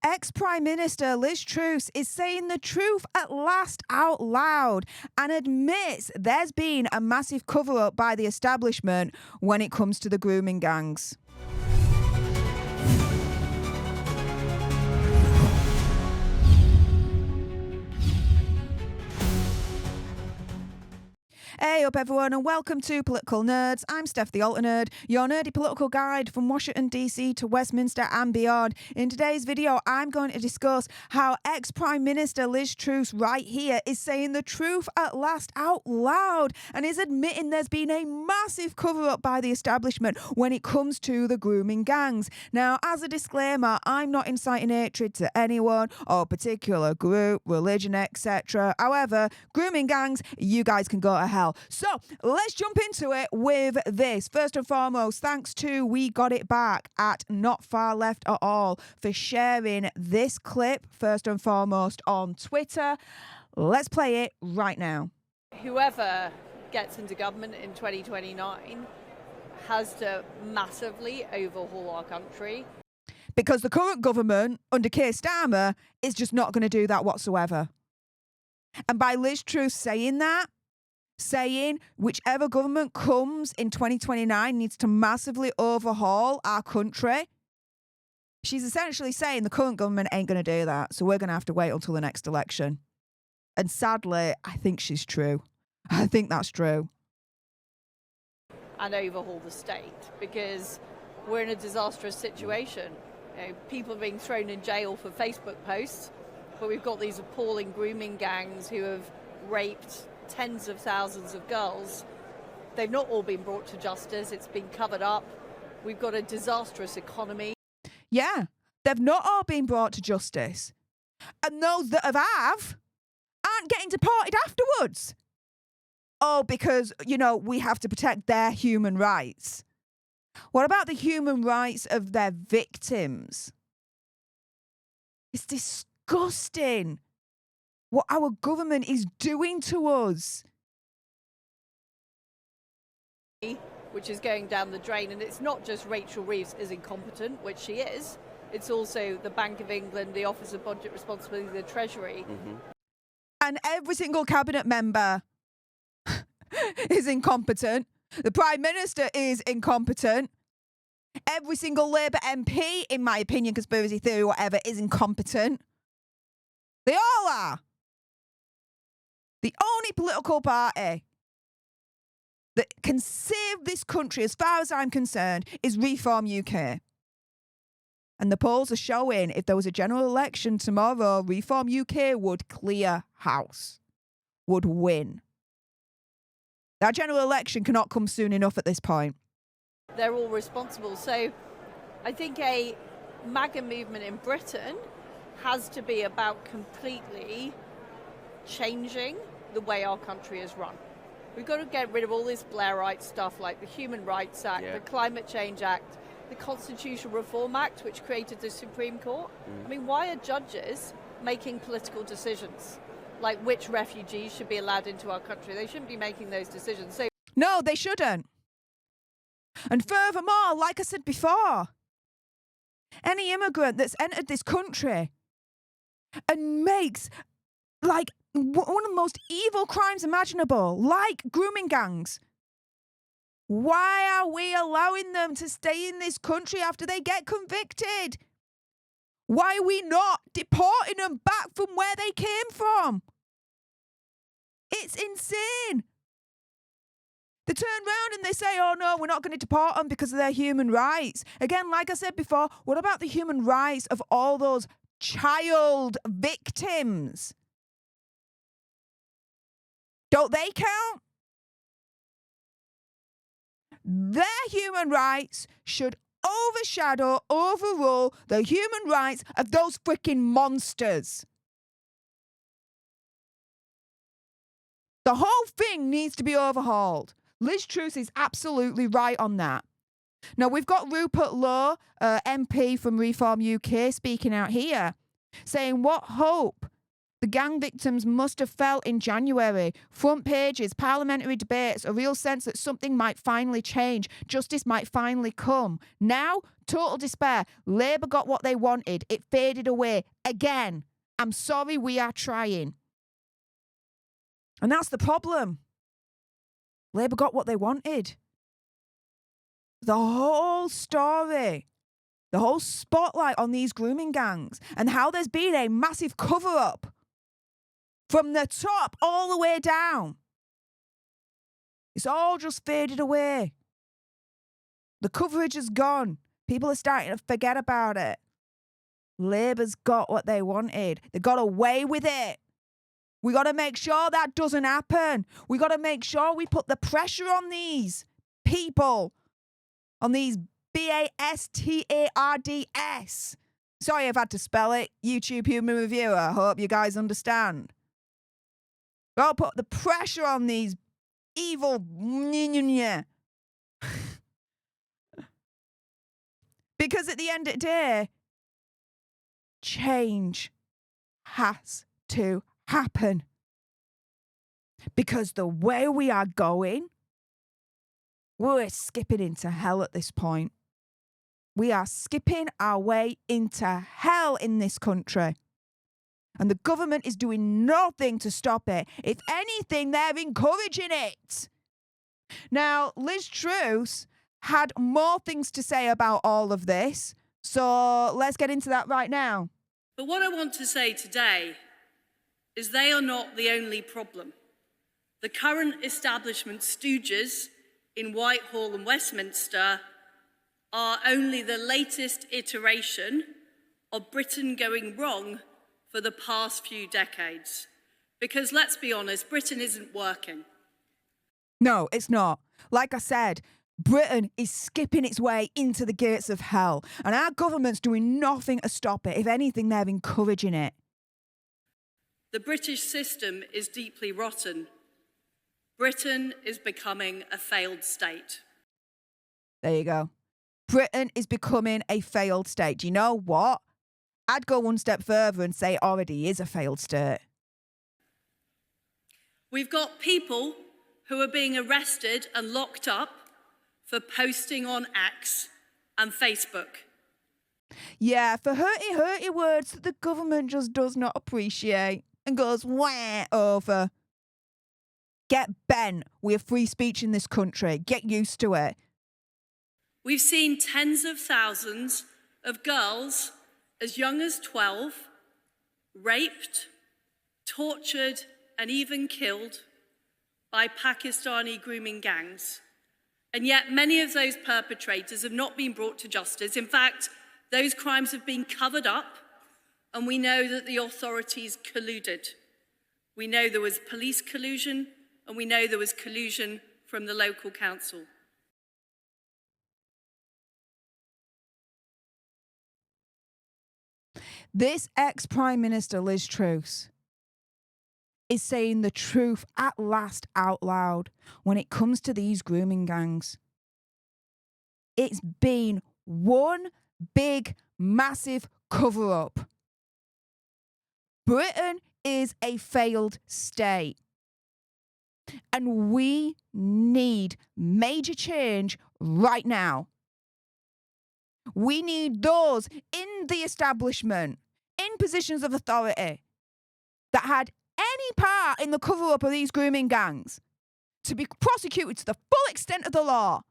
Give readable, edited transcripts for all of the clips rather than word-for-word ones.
Ex-Prime Minister Liz Truss is saying the truth at last out loud and admits there's been a massive cover-up by the establishment when it comes to the grooming gangs. Hey up everyone and welcome to Political Nerds. I'm Steph the Alter Nerd, your nerdy political guide from Washington DC to Westminster and beyond. In today's video I'm going to discuss how ex-Prime Minister Liz Truss right here is saying the truth at last out loud and is admitting there's been a massive cover-up by the establishment when it comes to the grooming gangs. Now, as a disclaimer, I'm not inciting hatred to anyone or particular group, religion, etc. However, grooming gangs, you guys can go to hell. So let's jump into it with this. First and foremost, thanks to We Got It Back at Not Far Left at All for sharing this clip, first and foremost, on Twitter. Let's play it right now. Whoever gets into government in 2029 has to massively overhaul our country. Because the current government, under Keir Starmer, is just not going to do that whatsoever. And by Liz Truss saying that, saying whichever government comes in 2029 needs to massively overhaul our country, she's essentially saying the current government ain't going to do that, so we're going to have to wait until the next election. And sadly, I think she's true. I think that's true. And overhaul the state, because we're in a disastrous situation. You know, people are being thrown in jail for Facebook posts, but we've got these appalling grooming gangs who have raped tens of thousands of girls. They've not all been brought to justice. It's been covered up. We've got a disastrous economy. Yeah, they've not all been brought to justice. And those that have aren't getting deported afterwards. Oh, because, you know, we have to protect their human rights. What about the human rights of their victims? It's disgusting what our government is doing to us. Which is going down the drain. And it's not just Rachel Reeves is incompetent, which she is. It's also the Bank of England, the Office of Budget Responsibility, the Treasury. And every single cabinet member is incompetent. The Prime Minister is incompetent. Every single Labour MP, in my opinion, conspiracy theory, whatever, is incompetent. They all are. The only political party that can save this country, as far as I'm concerned, is Reform UK. And the polls are showing if there was a general election tomorrow, Reform UK would clear house, would win. That general election cannot come soon enough at this point. They're all responsible. So I think a MAGA movement in Britain has to be about completely changing the way our country is run. We've got to get rid of all this Blairite stuff like the Human Rights Act, the Climate Change Act, the Constitutional Reform Act, which created the Supreme Court. I mean, why are judges making political decisions like which refugees should be allowed into our country? They shouldn't be making those decisions. So no, they shouldn't. And furthermore, like I said before, any immigrant that's entered this country and makes like one of the most evil crimes imaginable, like grooming gangs, why are we allowing them to stay in this country after they get convicted? Why are we not deporting them back from where they came from? It's insane. They turn around and they say, oh no, we're not going to deport them because of their human rights. Again, like I said before, what about the human rights of all those child victims? Don't they count? Their human rights should overrule the human rights of those freaking monsters. The whole thing needs to be overhauled. Liz Truss is absolutely right on that. Now, we've got Rupert Lowe, MP from Reform UK, speaking out here, saying what hope The gang victims must have felt in January. Front pages, parliamentary debates, a real sense that something might finally change. Justice might finally come. Now, total despair. Labour got what they wanted. It faded away. Again. I'm sorry, we are trying. And that's the problem. Labour got what they wanted. The whole story, the whole spotlight on these grooming gangs and how there's been a massive cover-up from the top all the way down. It's all just faded away. The coverage is gone. People are starting to forget about it. Labour's got what they wanted. They got away with it. We got to make sure that doesn't happen. We got to make sure we put the pressure on these people, on these BASTARDS. Sorry I've had to spell it. YouTube Human Reviewer. I hope you guys understand. Got to put the pressure on these evil. Because at the end of the day, change has to happen. Because the way we are going, we're skipping into hell at this point. We are skipping our way into hell in this country. And the government is doing nothing to stop it. If anything, they're encouraging it. Now, Liz Truss had more things to say about all of this. So let's get into that right now. But what I want to say today is they are not the only problem. The current establishment stooges in Whitehall and Westminster are only the latest iteration of Britain going wrong for the past few decades. Because let's be honest, Britain isn't working. No, it's not. Like I said, Britain is skipping its way into the gates of hell, and our government's doing nothing to stop it. If anything, they're encouraging it. The British system is deeply rotten. Britain is becoming a failed state. There you go. Britain is becoming a failed state. Do you know what? I'd go one step further and say it already is a failed state. We've got people who are being arrested and locked up for posting on X and Facebook. Yeah, for hurty words that the government just does not appreciate and goes wah over. Get bent. We have free speech in this country. Get used to it. We've seen tens of thousands of girls as young as 12 raped, tortured, and even killed by Pakistani grooming gangs. And yet many of those perpetrators have not been brought to justice. In fact, those crimes have been covered up, and we know that the authorities colluded. We know there was police collusion, and we know there was collusion from the local council. This ex-Prime Minister, Liz Truss, is saying the truth at last out loud when it comes to these grooming gangs. It's been one big, massive cover-up. Britain is a failed state. And we need major change right now. We need those in the establishment, in positions of authority, that had any part in the cover-up of these grooming gangs to be prosecuted to the full extent of the law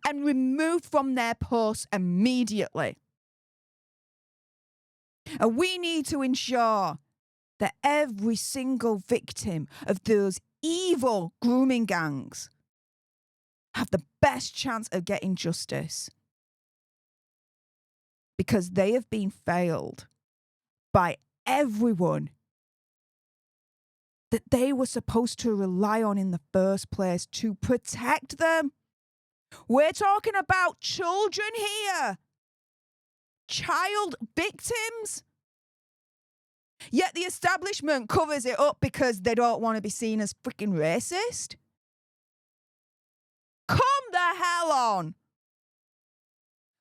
and removed from their posts immediately. And we need to ensure that every single victim of those evil grooming gangs have the best chance of getting justice. Because they have been failed by everyone that they were supposed to rely on in the first place to protect them. We're talking about children here. Child victims. Yet the establishment covers it up because they don't want to be seen as freaking racist. Come the hell on.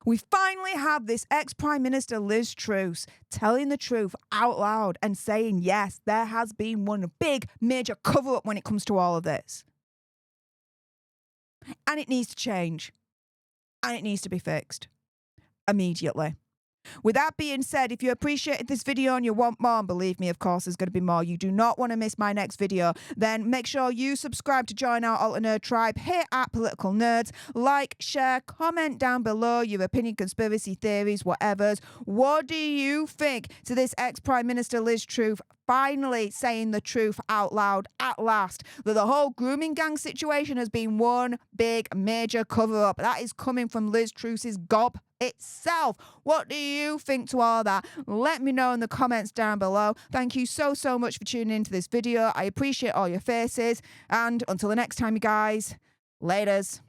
We finally have this ex-Prime Minister Liz Truss telling the truth out loud and saying, yes, there has been one big major cover-up when it comes to all of this. And it needs to change. And it needs to be fixed. Immediately. With that being said, if you appreciated this video and you want more, and believe me, of course, there's going to be more. You do not want to miss my next video. Then make sure you subscribe to join our Alter Nerd tribe here at Political Nerds. Like, share, comment down below your opinion, conspiracy theories, whatevers. What do you think to this ex-Prime Minister Liz Truss finally saying the truth out loud at last, that the whole grooming gang situation has been one big major cover-up? That is coming from Liz Truss's gob itself. What do you think to all that? Let me know in the comments down below. Thank you so much for tuning into this video. I appreciate all your faces, and until the next time, you guys, laters.